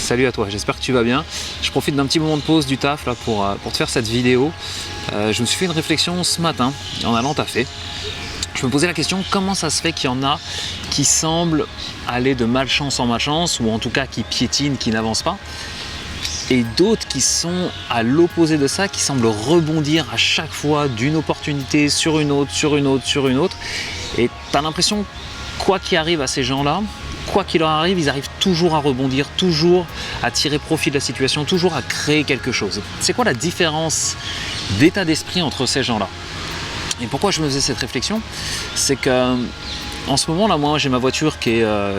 salut à toi, j'espère que tu vas bien. Je profite d'un petit moment de pause du taf là, pour te faire cette vidéo. Je me suis fait une réflexion ce matin en allant taffer. Je me posais la question, comment ça se fait qu'il y en a qui semblent aller de malchance en malchance, ou en tout cas qui piétinent, qui n'avancent pas, et d'autres qui sont à l'opposé de ça, qui semblent rebondir à chaque fois d'une opportunité sur une autre, sur une autre, sur une autre. Et tu as l'impression, quoi qu'il arrive à ces gens-là, quoi qu'il leur arrive, ils arrivent toujours à rebondir, toujours à tirer profit de la situation, toujours à créer quelque chose. C'est quoi la différence d'état d'esprit entre ces gens-là? Et pourquoi je me faisais cette réflexion? C'est que en ce moment là, moi j'ai ma voiture qui a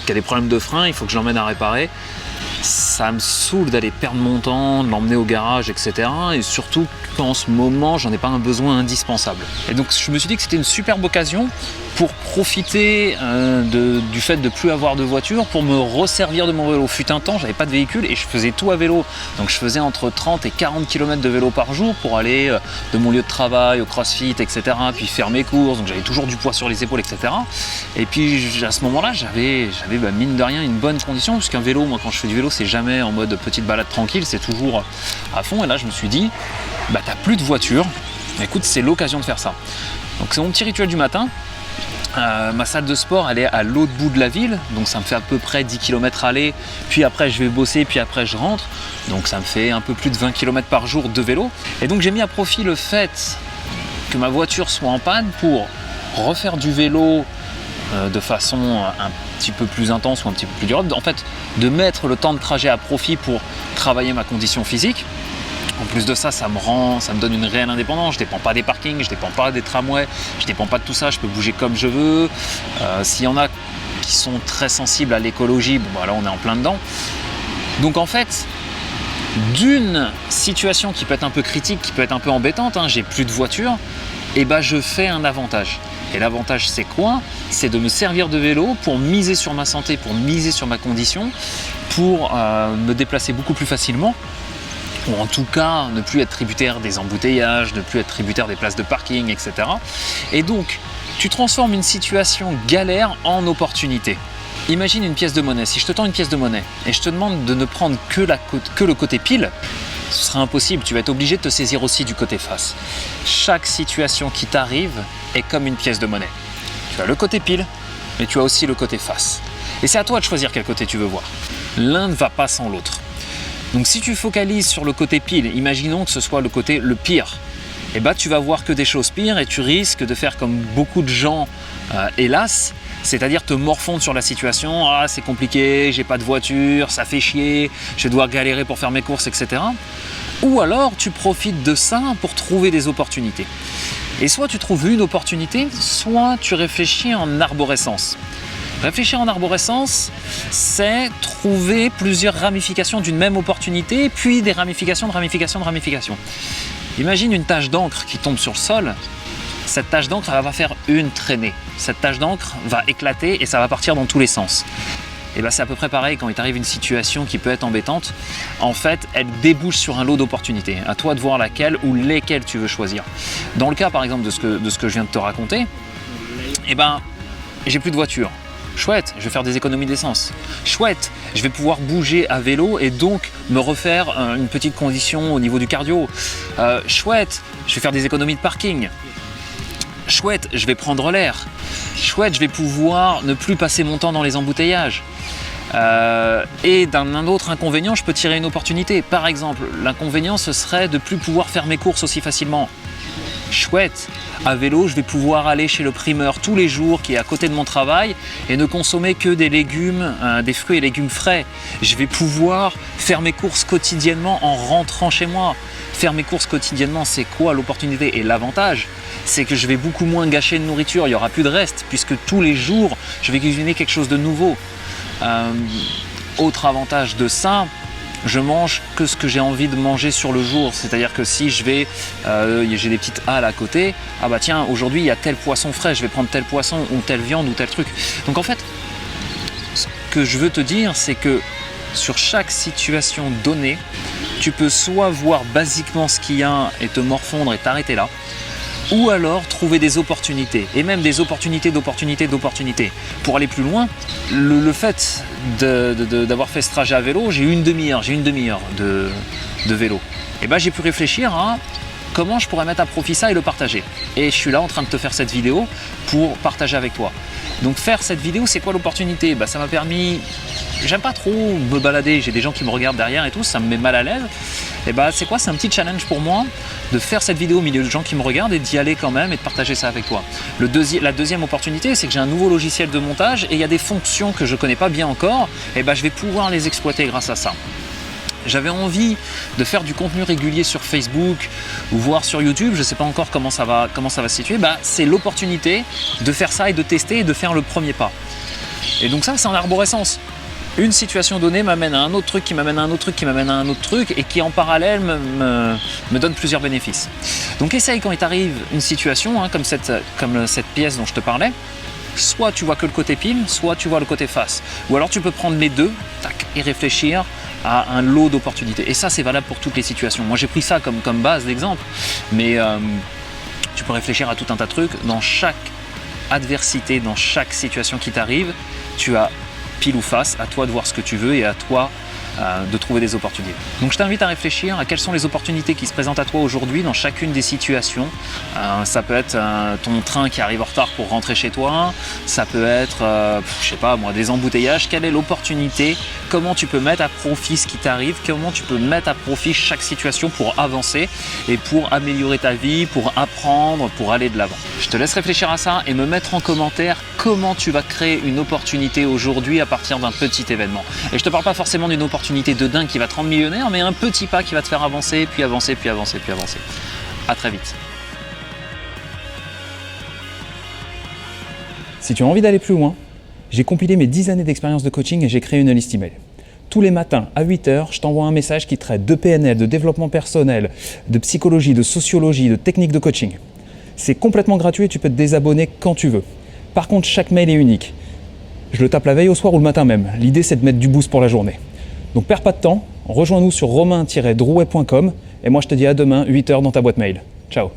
des problèmes de frein, il faut que je l'emmène à réparer. Ça me saoule d'aller perdre mon temps, de l'emmener au garage, etc. Et surtout qu'en ce moment, j'en ai pas un besoin indispensable. Et donc je me suis dit que c'était une superbe occasion pour profiter du fait de ne plus avoir de voiture, pour me resservir de mon vélo. Fut un temps, j'avais pas de véhicule et je faisais tout à vélo. Donc je faisais entre 30 et 40 km de vélo par jour pour aller de mon lieu de travail au crossfit, etc. Puis faire mes courses, donc j'avais toujours du poids sur les épaules, etc. Et puis à ce moment-là, j'avais mine de rien une bonne condition, puisqu'un vélo, moi quand je fais du vélo, c'est jamais en mode petite balade tranquille, c'est toujours à fond. Et là je me suis dit, t'as plus de voiture, écoute, c'est l'occasion de faire ça. Donc c'est mon petit rituel du matin. Ma salle de sport, elle est à l'autre bout de la ville, donc ça me fait à peu près 10 km aller, puis après je vais bosser, puis après je rentre, donc ça me fait un peu plus de 20 km par jour de vélo. Et donc j'ai mis à profit le fait que ma voiture soit en panne pour refaire du vélo de façon un petit peu plus intense ou un petit peu plus durable, en fait de mettre le temps de trajet à profit pour travailler ma condition physique. En plus de ça, ça me donne une réelle indépendance. Je ne dépends pas des parkings, je ne dépends pas des tramways, je ne dépends pas de tout ça, je peux bouger comme je veux. S'il y en a qui sont très sensibles à l'écologie, là on est en plein dedans. Donc en fait, d'une situation qui peut être un peu critique, qui peut être un peu embêtante, j'ai plus de voiture, et je fais un avantage. Et l'avantage c'est quoi? C'est de me servir de vélo pour miser sur ma santé, pour miser sur ma condition, pour me déplacer beaucoup plus facilement, ou en tout cas ne plus être tributaire des embouteillages, ne plus être tributaire des places de parking, etc. Et donc, tu transformes une situation galère en opportunité. Imagine une pièce de monnaie. Si je te tends une pièce de monnaie et je te demande de ne prendre que le côté pile, ce sera impossible. Tu vas être obligé de te saisir aussi du côté face. Chaque situation qui t'arrive est comme une pièce de monnaie. Tu as le côté pile, mais tu as aussi le côté face. Et c'est à toi de choisir quel côté tu veux voir. L'un ne va pas sans l'autre. Donc si tu focalises sur le côté pile, imaginons que ce soit le côté le pire, tu vas voir que des choses pires et tu risques de faire comme beaucoup de gens, hélas, c'est-à-dire te morfondre sur la situation. Ah, c'est compliqué, j'ai pas de voiture, ça fait chier, je dois galérer pour faire mes courses, etc. Ou alors tu profites de ça pour trouver des opportunités. Et soit tu trouves une opportunité, soit tu réfléchis en arborescence. Réfléchir en arborescence, c'est trouver plusieurs ramifications d'une même opportunité, puis des ramifications de ramifications de ramifications. Imagine une tache d'encre qui tombe sur le sol. Cette tache d'encre, elle va faire une traînée. Cette tache d'encre va éclater et ça va partir dans tous les sens. Et c'est à peu près pareil quand il t'arrive une situation qui peut être embêtante. En fait, elle débouche sur un lot d'opportunités. À toi de voir laquelle ou lesquelles tu veux choisir. Dans le cas, par exemple, de ce que je viens de te raconter, j'ai plus de voiture. Chouette, je vais faire des économies d'essence. Chouette, je vais pouvoir bouger à vélo et donc me refaire une petite condition au niveau du cardio. Chouette, je vais faire des économies de parking. Chouette, je vais prendre l'air. Chouette, je vais pouvoir ne plus passer mon temps dans les embouteillages. Et d'un autre inconvénient, je peux tirer une opportunité. Par exemple, l'inconvénient, ce serait de ne plus pouvoir faire mes courses aussi facilement. Chouette, à vélo, je vais pouvoir aller chez le primeur tous les jours qui est à côté de mon travail et ne consommer que des légumes, des fruits et légumes frais. Je vais pouvoir faire mes courses quotidiennement en rentrant chez moi. Faire mes courses quotidiennement, c'est quoi l'opportunité? Et l'avantage, c'est que je vais beaucoup moins gâcher de nourriture, il n'y aura plus de reste, puisque tous les jours, je vais cuisiner quelque chose de nouveau. Autre avantage de ça, je mange que ce que j'ai envie de manger sur le jour. C'est-à-dire que si je vais, j'ai des petites halles à côté, tiens, aujourd'hui il y a tel poisson frais, je vais prendre tel poisson ou telle viande ou tel truc. Donc en fait, ce que je veux te dire, c'est que sur chaque situation donnée, tu peux soit voir basiquement ce qu'il y a et te morfondre et t'arrêter là, ou alors trouver des opportunités, et même des opportunités. Pour aller plus loin, le fait d'avoir fait ce trajet à vélo, j'ai eu une demi-heure de vélo. Et ben j'ai pu réfléchir à comment je pourrais mettre à profit ça et le partager. Et je suis là en train de te faire cette vidéo pour partager avec toi. Donc faire cette vidéo, c'est quoi l'opportunité? Ça m'a permis, j'aime pas trop me balader, j'ai des gens qui me regardent derrière et tout, ça me met mal à l'aise. Et c'est quoi? C'est un petit challenge pour moi de faire cette vidéo au milieu de gens qui me regardent et d'y aller quand même et de partager ça avec toi. La deuxième opportunité, c'est que j'ai un nouveau logiciel de montage et il y a des fonctions que je connais pas bien encore, et je vais pouvoir les exploiter grâce à ça. J'avais envie de faire du contenu régulier sur Facebook ou voire sur YouTube, je ne sais pas encore comment ça va se situer, c'est l'opportunité de faire ça et de tester et de faire le premier pas. Et donc ça, c'est en arborescence. Une situation donnée m'amène à un autre truc, qui m'amène à un autre truc, qui m'amène à un autre truc et qui en parallèle me donne plusieurs bénéfices. Donc essaye quand il t'arrive une situation comme cette pièce dont je te parlais, soit tu vois que le côté pile, soit tu vois le côté face. Ou alors tu peux prendre les deux et réfléchir à un lot d'opportunités. Et ça, c'est valable pour toutes les situations. Moi, j'ai pris ça comme base d'exemple, mais tu peux réfléchir à tout un tas de trucs. Dans chaque adversité, dans chaque situation qui t'arrive, tu as pile ou face, à toi de voir ce que tu veux et à toi de trouver des opportunités. Donc je t'invite à réfléchir à quelles sont les opportunités qui se présentent à toi aujourd'hui dans chacune des situations. Ça peut être ton train qui arrive en retard pour rentrer chez toi, ça peut être, je sais pas moi, des embouteillages. Quelle est l'opportunité? Comment tu peux mettre à profit ce qui t'arrive? Comment tu peux mettre à profit chaque situation pour avancer et pour améliorer ta vie, pour apprendre, pour aller de l'avant? Je te laisse réfléchir à ça et me mettre en commentaire comment tu vas créer une opportunité aujourd'hui à partir d'un petit événement. Et je te parle pas forcément d'une opportunité de dingue qui va te rendre millionnaire, mais un petit pas qui va te faire avancer, puis avancer, puis avancer, puis avancer. À très vite. Si tu as envie d'aller plus loin, j'ai compilé mes 10 années d'expérience de coaching et j'ai créé une liste email. Tous les matins à 8h, je t'envoie un message qui traite de PNL, de développement personnel, de psychologie, de sociologie, de techniques de coaching. C'est complètement gratuit et tu peux te désabonner quand tu veux. Par contre, chaque mail est unique. Je le tape la veille au soir ou le matin même. L'idée, c'est de mettre du boost pour la journée. Donc perds pas de temps, rejoins-nous sur romain-drouet.com et moi je te dis à demain 8h dans ta boîte mail. Ciao.